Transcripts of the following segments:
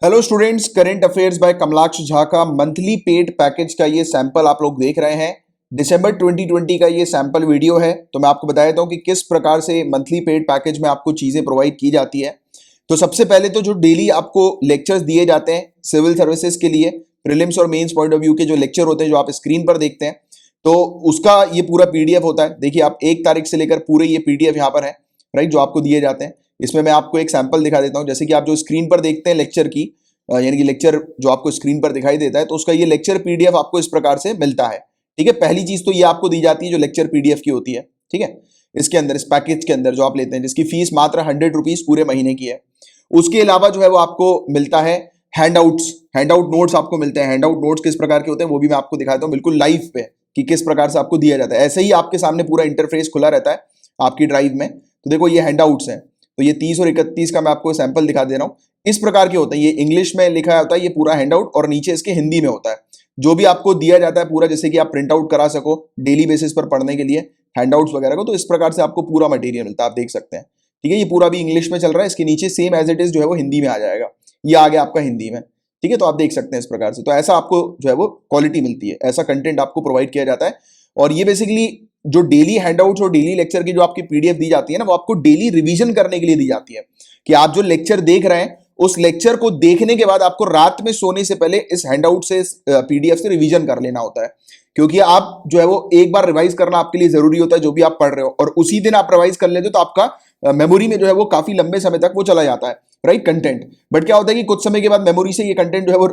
Hello students, current affairs by Kamalaksh Jha का monthly paid package का ये सैंपल आप लोग देख रहे हैं। दिसंबर 2020 का ये सैंपल वीडियो है। तो मैं आपको बता देता हूँ कि किस प्रकार से मंथली पेड पैकेज में आपको चीज़ें प्रोवाइड की जाती है। तो सबसे पहले तो जो डेली आपको लेक्चर्स दिए जाते हैं सिविल सर्विसेज के लिए, प्रीलिम्स और मेंस पॉइंट ऑफ व्यू के जो लेक्चर होते हैं जो आप स्क्रीन पर देखते हैं, तो उसका ये पूरा पीडीएफ होता है। देखिए, आप 1 तारीख से लेकर पूरे ये पीडीएफ यहाँ पर है, राइट, जो आपको दिए जाते हैं। इसमें मैं आपको एक सैंपल दिखा देता हूँ। जैसे कि आप जो स्क्रीन पर देखते हैं लेक्चर की, यानी कि लेक्चर जो आपको स्क्रीन पर दिखाई देता है, तो उसका ये लेक्चर पीडीएफ आपको इस प्रकार से मिलता है। ठीक है, पहली चीज तो ये आपको दी जाती है जो लेक्चर पीडीएफ की होती है। ठीक है, इसके अंदर, इस पैकेज के अंदर जो आप लेते हैं, जिसकी फीस मात्र 100 रुपीज पूरे महीने की है। उसके अलावा जो है वो आपको मिलता है हैंडआउट्स, हैंडआउट नोट्स आपको मिलते हैं। हैंडआउट नोट्स किस प्रकार के होते हैं वो भी मैं आपको दिखाता हूँ बिल्कुल लाइव पे, कि किस प्रकार से आपको दिया जाता है। ऐसे ही आपके सामने पूरा इंटरफेस खुला रहता है आपकी ड्राइव में। तो देखो, ये हैंडआउट्स हैं। तो ये 30 और 31 का मैं आपको सैंपल दिखा दे रहा हूँ। इस प्रकार के होते हैं। ये इंग्लिश में लिखा होता है ये पूरा हैंडआउट, और नीचे इसके हिंदी में होता है जो भी आपको दिया जाता है पूरा, जैसे कि आप प्रिंट आउट करा सको डेली बेसिस पर पढ़ने के लिए हैंडआउट्स वगैरह को। तो इस प्रकार से आपको पूरा मटेरियल मिलता है, आप देख सकते हैं। ठीक है, ये पूरा भी इंग्लिश में चल रहा है, इसके नीचे सेम एज इट इज जो है वो हिंदी में आ जाएगा। ये आ गया आपका हिंदी में। ठीक है, तो आप देख सकते हैं इस प्रकार से। तो ऐसा आपको जो है वो क्वालिटी मिलती है, ऐसा कंटेंट आपको प्रोवाइड किया जाता है। और ये बेसिकली जो डेली हैंडआउट्स और डेली लेक्चर की जो आपकी पीडीएफ दी जाती है ना, वो आपको डेली रिवीजन करने के लिए दी जाती है। कि आप जो लेक्चर देख रहे हैं, उस लेक्चर को देखने के बाद आपको रात में सोने से पहले इस हैंडआउट से, इस पीडीएफ से रिवीजन कर लेना होता है। क्योंकि आप जो है वो एक बार रिवाइज करना आपके लिए जरूरी होता है जो भी आप पढ़ रहे हो, और उसी दिन आप रिवाइज कर लेते हो तो आपका मेमोरी में जो है वो काफी लंबे समय तक वो चला जाता है, राइट, कंटेंट। बट क्या होता है कि कुछ समय के बाद मेमोरी से ये कंटेंट जो है वो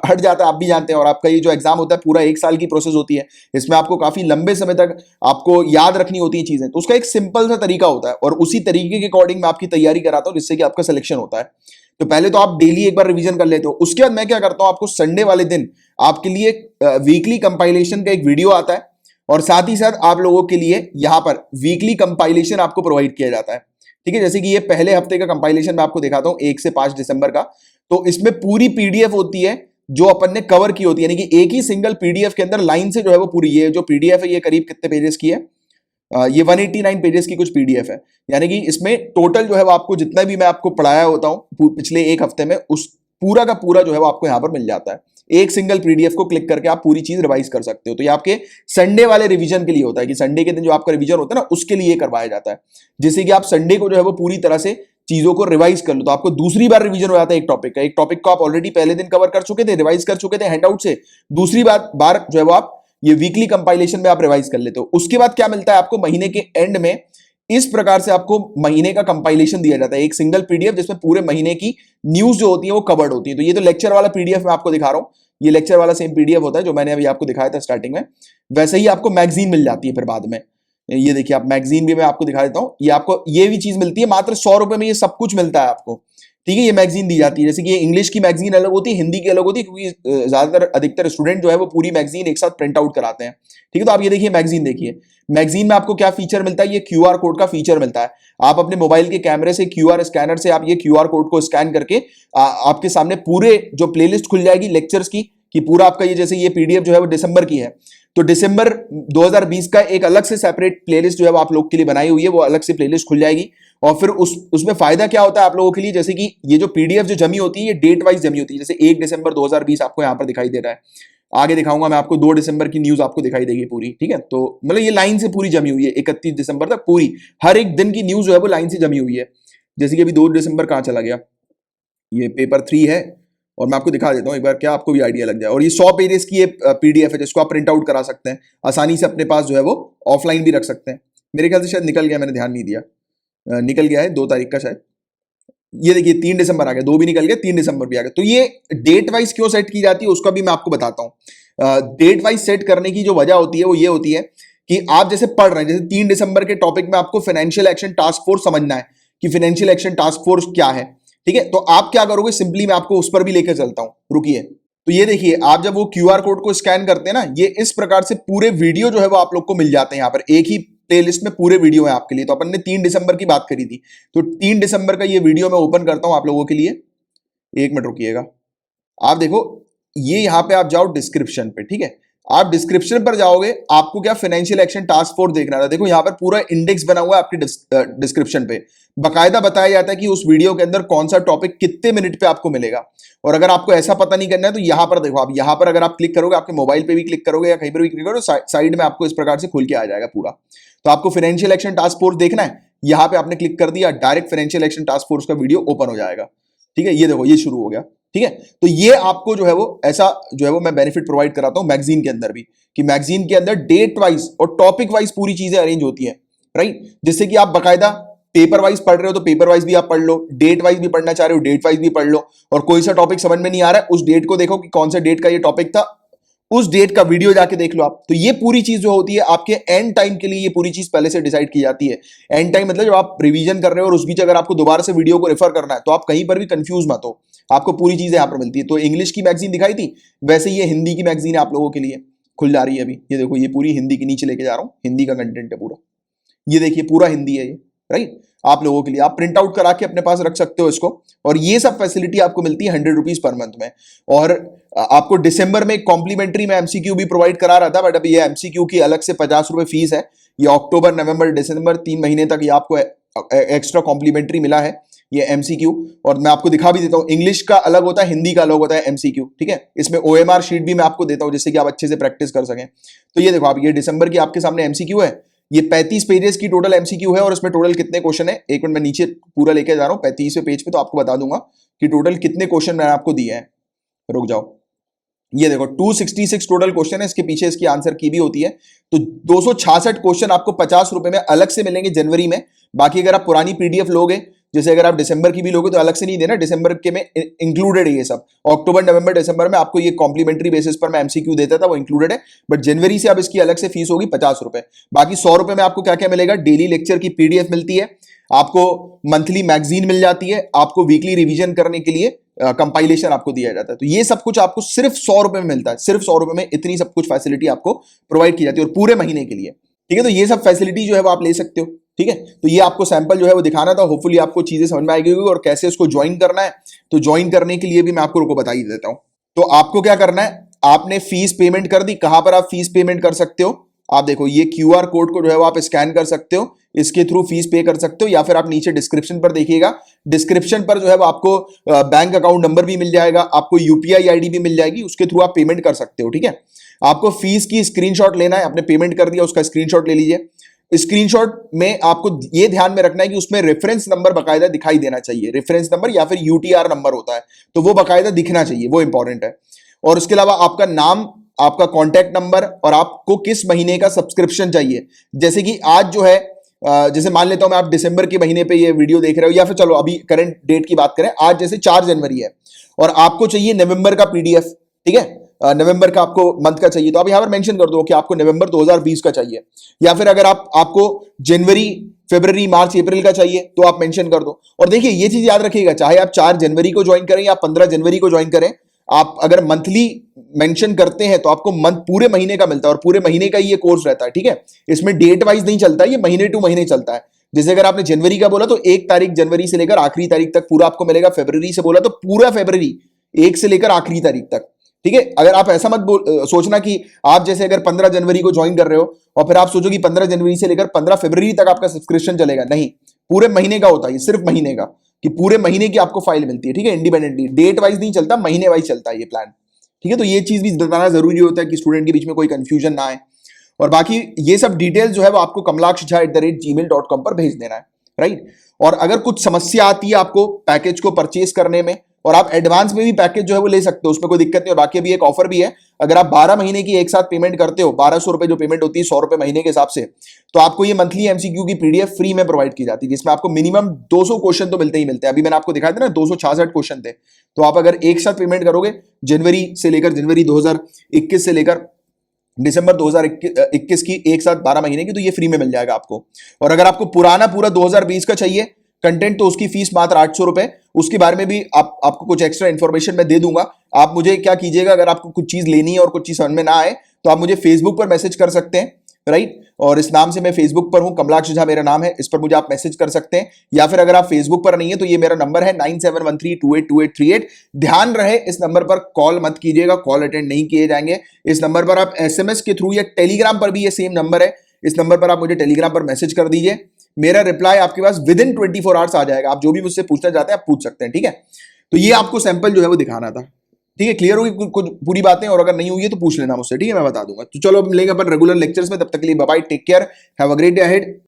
हट जाता है, आप भी जानते हैं। और आपका ये जो एग्जाम होता है पूरा 1 साल की प्रोसेस होती है। इसमें आपको काफी लंबे समय तक आपको याद रखनी होती है चीजें। तो उसका एक सिंपल सा तरीका होता है, और उसी तरीके के अकॉर्डिंग मैं आपकी तैयारी कराता हूँ, जिससे कि आपका सिलेक्शन होता है। तो पहले तो आप डेली एक बार रिवीजन कर लेते हो। उसके बाद मैं क्या करता हूं, आपको संडे वाले दिन आपके लिए वीकली कंपाइलेशन का एक वीडियो आता है, और साथ ही साथ आप लोगों के लिए यहां पर वीकली कंपाइलेशन आपको प्रोवाइड किया जाता है। ठीक है, जैसे कि ये पहले हफ्ते का कंपाइलेशन मैं आपको दिखाता हूं 1 से 5 दिसंबर का। तो इसमें पूरी पीडीएफ होती है जो अपन ने कवर की होती है, यानी कि एक ही सिंगल पीडीएफ के अंदर लाइन से जो है वो पूरी, ये जो पीडीएफ है ये करीब कितने पेजेस की है, ये 189 पेजेस की कुछ पीडीएफ है। यानी कि इसमें टोटल जो है वो आपको जितना भी मैं आपको पढ़ाया होता हूं पिछले एक हफ्ते में, उस पूरा का पूरा जो है वो आपको यहां पर मिल जाता है। एक सिंगल पीडीएफ को क्लिक करके आप पूरी चीज रिवाइज कर सकते हो। तो ये आपके संडे वाले रिवीजन के लिए होता है, कि संडे के दिन जो आपका रिवीजन होता है ना, उसके लिए करवाया जाता है। जिससे कि आप संडे को जो है वो पूरी तरह से चीजों को रिवाइज कर लो, तो आपको दूसरी बार रिवीजन हो जाता है एक टॉपिक का। एक टॉपिक को आप ऑलरेडी पहले दिन कवर कर चुके थे, रिवाइज कर चुके थे हैंडआउट से, दूसरी बार जो है वो आप ये वीकली कंपाइलेशन में आप रिवाइज कर लेते हो। उसके बाद क्या मिलता है आपको, महीने के एंड में इस प्रकार से आपको महीने का कंपाइलेशन दिया जाता है, एक सिंगल पीडीएफ जिसमें पूरे महीने की न्यूज जो होती है वो कवर्ड होती है। तो ये तो लेक्चर वाला पीडीएफ मैं आपको दिखा रहा हूं, ये लेक्चर वाला सेम पीडीएफ होता है जो मैंने अभी आपको दिखाया था स्टार्टिंग में। वैसे ही आपको मैगजीन मिल जाती है फिर बाद में। ये देखिए, आप मैगजीन भी मैं आपको दिखा देता हूं। ये आपको ये भी चीज मिलती है मात्र 100 रुपए में, ये सब कुछ मिलता है आपको। ठीक है, ये मैगजीन दी जाती है। जैसे कि ये इंग्लिश की मैगजीन अलग होती है, हिंदी की अलग होती है, क्योंकि ज्यादातर अधिकतर स्टूडेंट जो है वो पूरी मैगजीन एक साथ प्रिंट आउट कराते हैं। ठीक है, तो आप ये देखिए मैगजीन देखिए। मैगजीन में आपको क्या फीचर मिलता है, ये क्यूआर कोड का फीचर मिलता है। आप अपने मोबाइल के कैमरे से, क्यूआर स्कैनर से आप ये क्यूआर कोड को स्कैन करके आपके सामने पूरे जो प्लेलिस्ट खुल जाएगी लेक्चर्स की, कि पूरा आपका ये, जैसे ये पीडीएफ जो है वो दिसंबर की है, तो दिसंबर 2020 का एक अलग से सेपरेट प्लेलिस्ट जो है वो आप लोग के लिए बनाई हुई है, वो अलग से प्लेलिस्ट खुल जाएगी। और फिर उसमें फायदा क्या होता है आप लोगों के लिए, जैसे कि ये जो पीडीएफ जो जमी होती है ये डेट वाइज जमी होती है। जैसे 1 दिसंबर 2020 आपको यहां पर दिखाई दे रहा है, आगे दिखाऊंगा मैं आपको 2 दिसंबर की न्यूज आपको दिखाई देगी पूरी। ठीक है, तो मतलब ये लाइन से पूरी जमी हुई है 31 दिसंबर तक, पूरी हर एक दिन की न्यूज जो है वो लाइन से जमी हुई है। जैसे कि अभी 2 दिसंबर कहां चला गया, ये पेपर 3 है, और मैं आपको दिखा देता हूं एक बार, क्या आपको भी आइडिया लग जाए। और ये 100 पेजेस की ये पीडीएफ है, जिसको आप प्रिंट आउट करा सकते हैं आसानी से, अपने पास जो है वो ऑफलाइन भी रख सकते हैं। मेरे ख्याल से शायद निकल गया, मैंने ध्यान नहीं दिया, निकल गया है 2 तारीख का शायद। ये देखिए 3 दिसंबर आ गया, 2 भी निकल गया, 3 दिसंबर भी आ गया। तो ये डेट वाइज क्यों सेट की जाती है उसका भी मैं आपको बताता हूं। डेट वाइज सेट करने की जो वजह होती है वो ये होती है कि आप जैसे पढ़ रहे हैं, जैसे 3 दिसंबर के टॉपिक में आपको फाइनेंशियल एक्शन टास्क फोर्स समझना है कि फाइनेंशियल एक्शन टास्क फोर्स क्या है। ठीक है, तो आप क्या करोगे, सिंपली मैं आपको उस पर भी लेकर चलता हूं, रुकिए। तो ये देखिए, आप जब वो क्यूआर कोड को स्कैन करते हैं ना, ये इस प्रकार से पूरे वीडियो जो है वो आप लोग को मिल जाते हैं। यहाँ पर एक ही प्लेलिस्ट में पूरे वीडियो है आपके लिए। तो अपन ने 3 दिसंबर की बात करी थी, तो 3 दिसंबर का ये वीडियो मैं ओपन करता हूं आप लोगों के लिए। 1 मिनट रुकिएगा, आप देखो, ये यहां पे आप जाओ डिस्क्रिप्शन पे। ठीक है, आप डिस्क्रिप्शन पर जाओगे, आपको क्या फाइनेंशियल एक्शन टास्क फोर्स देखना था। देखो यहाँ पर पूरा इंडेक्स बना हुआ है आपके डिस्क्रिप्शन पे, बकायदा बताया जाता है कि उस वीडियो के अंदर कौन सा टॉपिक कितने मिनट पे आपको मिलेगा। और अगर आपको ऐसा पता नहीं करना है तो यहाँ पर देखो, आप यहाँ पर अगर आप क्लिक करोगे, आपके मोबाइल पे भी क्लिक करोगे या कहीं पर भी क्लिक करोगे, साइड में आपको इस प्रकार से खुल के आ जाएगा पूरा। तो आपको फाइनेंशियल एक्शन टास्क फोर्स देखना है, यहाँ पे आपने क्लिक कर दिया, direct financial action task force का वीडियो ओपन हो जाएगा। ठीक है, ये देखो ये शुरू हो गया। ठीक है, तो ये आपको जो है वो ऐसा जो है वो मैं बेनिफिट प्रोवाइड कराता हूं मैगजीन के अंदर भी, कि मैगजीन के अंदर डेट वाइज और टॉपिक वाइज पूरी चीजें अरेंज होती हैं, राइट। जिससे कि आप बकायदा पेपर वाइज पढ़ रहे हो तो पेपर वाइज भी आप पढ़ लो, डेट वाइज भी पढ़ना चाह रहे हो डेट वाइज भी पढ़ लो, और कोई सा टॉपिक समझ में नहीं आ रहा है उस डेट को देखो कि कौन सा डेट का ये टॉपिक था, उस डेट का वीडियो जाके देख लो आप। तो ये पूरी चीज जो होती है आपके एंड टाइम के लिए, ये पूरी चीज पहले से डिसाइड की जाती है। एंड टाइम मतलब जब आप रिवीजन कर रहे हो और उस बीच अगर आपको दोबारा से वीडियो को रेफर करना है तो आप कहीं पर भी कंफ्यूज मत हो, आपको पूरी चीजें यहां पर मिलती है। तो इंग्लिश की मैगजीन दिखाई थी, वैसे ये हिंदी की मैगजीन आप लोगों के लिए खुल जा रही है अभी। ये देखो ये पूरी हिंदी के नीचे लेके जा रहा हूं, हिंदी का कंटेंट है पूरा, ये देखिए पूरा हिंदी है ये, राइट। आप लोगों के लिए आप प्रिंट आउट करा के अपने पास रख सकते हो इसको, और ये सब फैसिलिटी आपको मिलती है 100 रुपीज पर मंथ में। और आपको दिसंबर में कॉम्प्लीमेंट्री में एमसीक्यू भी प्रोवाइड करा रहा था, बट अभी ये एमसीक्यू की अलग से 50 रुपए फीस है। ये अक्टूबर नवंबर दिसंबर 3 महीने तक ये आपको एक्स्ट्रा कॉम्प्लीमेंट्री मिला है ये एमसीक्यू। और मैं आपको दिखा भी देता हूं, इंग्लिश का अलग होता है, हिंदी का अलग होता है एमसीक्यू। ठीक है, इसमें ओएमआर शीट भी मैं आपको देता हूं जिससे कि आप अच्छे से प्रैक्टिस कर सकें। तो ये देखो आप, ये दिसंबर की आपके सामने एमसीक्यू है, ये 35 पेजेस की टोटल एमसीक्यू है, और इसमें टोटल कितने क्वेश्चन है, एक मिनट मैं नीचे पूरा लेके जा रहा हूं 35वें पेज पे, तो आपको बता दूंगा कि टोटल कितने क्वेश्चन मैंने आपको दिए हैं। रुक जाओ, ये देखो 266 टोटल क्वेश्चन है, इसके पीछे इसकी आंसर की भी होती है। तो 266 क्वेश्चन आपको 50 रुपए में अलग से मिलेंगे जनवरी में। बाकी अगर आप पुरानी पीडीएफ लोगे, जैसे अगर आप दिसंबर की भी लोगे तो अलग से नहीं देना, दिसंबर के में इंक्लूडेड है ये सब। अक्टूबर नवंबर दिसंबर में आपको ये कॉम्प्लीमेंट्री बेसिस पर मैं एमसीक्यू देता था, वो इंक्लूडेड है। बट जनवरी से अब इसकी अलग से फीस होगी 50 रुपए। बाकी 100 रुपए में आपको क्या क्या मिलेगा, डेली लेक्चर की पीडीएफ मिलती है, आपको मंथली मैगजीन मिल जाती है, आपको वीकली रिवीजन करने के लिए कंपाइलेशन आपको दिया जाता है। तो ये सब कुछ आपको सिर्फ 100 रुपए में मिलता है, सिर्फ 100 रुपए में इतनी सब कुछ फैसिलिटी आपको प्रोवाइड की जाती है, और पूरे महीने के लिए। ठीक है, तो ये सब फैसिलिटी जो है वो आप ले सकते हो। ठीक है, तो ये आपको सैंपल जो है वो दिखाना था, होपफुली आपको चीजें समझ में आएगी और कैसे उसको ज्वाइन करना है। तो ज्वाइन करने के लिए भी मैं आपको बता ही देता हूं। तो आपको क्या करना है, आपने फीस पेमेंट कर दी। कहां पर आप फीस पेमेंट कर सकते हो, आप देखो ये क्यूआर कोड को जो है वो आप स्कैन कर सकते हो, इसके थ्रू फीस पे कर सकते हो, या फिर आप नीचे डिस्क्रिप्शन पर देखिएगा, डिस्क्रिप्शन पर जो है वो आपको बैंक अकाउंट नंबर भी मिल जाएगा, आपको यूपीआई आईडी भी मिल जाएगी, उसके थ्रू आप पेमेंट कर सकते हो। ठीक है, आपको फीस की स्क्रीनशॉट लेना है, आपने पेमेंट कर दिया उसका स्क्रीनशॉट ले लीजिए। स्क्रीनशॉट में आपको ये ध्यान में रखना है कि उसमें रेफरेंस नंबर बकायदा दिखाई देना चाहिए, रेफरेंस नंबर या फिर यूटीआर नंबर होता है, तो वो बकायदा दिखना चाहिए, वो इंपॉर्टेंट है। और उसके अलावा आपका नाम, आपका कॉन्टैक्ट नंबर, और आपको किस महीने का सब्सक्रिप्शन चाहिए। जैसे कि आज जो है, जैसे मान लेता हूं मैं, आप दिसंबर के महीने पे ये वीडियो देख रहे हो, या फिर चलो अभी करंट डेट की बात करें, आज जैसे 4 जनवरी है और आपको चाहिए नवंबर का पीडीएफ। ठीक है, नवंबर का आपको मंथ का चाहिए, तो आप यहां पर मेंशन कर दो कि आपको नवंबर 2020 का चाहिए। या फिर अगर आपको जनवरी फरवरी मार्च अप्रैल का चाहिए तो आप मेंशन कर दो। और देखिए ये चीज याद रखिएगा, चाहे आप 4 जनवरी को ज्वाइन करें या 15 जनवरी को ज्वाइन करें, आप अगर मंथली मेंशन करते हैं तो आपको मंथ पूरे महीने का मिलता है, और पूरे महीने का ही ये कोर्स रहता है। ठीक है, इसमें डेट वाइज नहीं चलता, ये महीने टू महीने चलता है। जैसे अगर आपने जनवरी का बोला तो 1 तारीख जनवरी से लेकर आखिरी तारीख तक पूरा आपको मिलेगा, फरवरी से बोला तो पूरा फरवरी 1 से लेकर आखिरी तारीख तक। ठीक है, अगर आप ऐसा मत सोचना कि आप जैसे अगर 15 जनवरी को ज्वाइन कर रहे हो और फिर आप सोचो कि 15 जनवरी से लेकर 15 फरवरी तक आपका सब्सक्रिप्शन चलेगा, नहीं, पूरे महीने का होता है, सिर्फ महीने का, कि पूरे महीने की आपको फाइल मिलती है। ठीक है, इंडिपेंडेंटली, डेट वाइज नहीं चलता, महीने वाइज चलता है ये प्लान। ठीक है, तो ये चीज भी बताना जरूरी होता है कि स्टूडेंट के बीच में कोई कंफ्यूजन ना आए। और बाकी ये सब डिटेल्स जो है वो आपको kamlakshjha@gmail.com पर भेज देना है, राइट। और अगर कुछ समस्या आती है आपको पैकेज को परचेज करने में, और आप एडवांस में भी पैकेज जो है वो ले सकते हो, उसमें कोई दिक्कत नहीं। और बाकी अभी एक ऑफर भी है, अगर आप 12 महीने की एक साथ पेमेंट करते हो, 1200 रुपए जो पेमेंट होती है 100 रुपए महीने के हिसाब से, तो आपको ये मंथली एमसीक्यू की पीडीएफ फ्री में प्रोवाइड की जाती है, जिसमें आपको मिनिमम 200 क्वेश्चन तो मिलते ही मिलते हैं। अभी मैंने आपको दिखाया था ना 266 क्वेश्चन थे, तो आप अगर एक साथ पेमेंट करोगे जनवरी 2021 से लेकर दिसंबर 2021 की एक साथ 12 महीने की, तो ये फ्री में मिल जाएगा आपको। और अगर आपको पुराना पूरा 2020 का चाहिए कंटेंट, तो उसकी फीस मात्र 800 रुपए। उसके बारे में भी आपको कुछ एक्स्ट्रा इन्फॉर्मेशन मैं दे दूंगा। आप मुझे क्या कीजिएगा, अगर आपको कुछ चीज लेनी है और कुछ चीज समझ में ना आए तो आप मुझे फेसबुक पर मैसेज कर सकते हैं, राइट। और इस नाम से मैं फेसबुक पर हूं, कमलाक्ष झा मेरा नाम है, इस पर मुझे आप मैसेज कर सकते हैं, या फिर अगर आप फेसबुक पर नहीं है तो ये मेरा नंबर है 9713282838। ध्यान रहे इस नंबर पर कॉल मत कीजिएगा, कॉल अटेंड नहीं किए जाएंगे। इस नंबर पर आप एसएमएस के थ्रू या टेलीग्राम पर भी, ये सेम नंबर है, इस नंबर पर आप मुझे टेलीग्राम पर मैसेज कर दीजिए, मेरा रिप्लाई आपके पास विद इन 24 आवर्स आ जाएगा। आप जो भी मुझसे पूछना चाहते हैं आप पूछ सकते हैं, ठीक है। तो ये आपको सैंपल जो है वो दिखाना था, ठीक है। क्लियर होगी कुछ पूरी बातें, और अगर नहीं हुई है तो पूछ लेना मुझसे, ठीक है, मैं बता दूंगा। तो चलो अब मिलेंगे अपन रेगुलर लेक्चर्स में, तब तक के लिए bye bye, take care, have a great day ahead.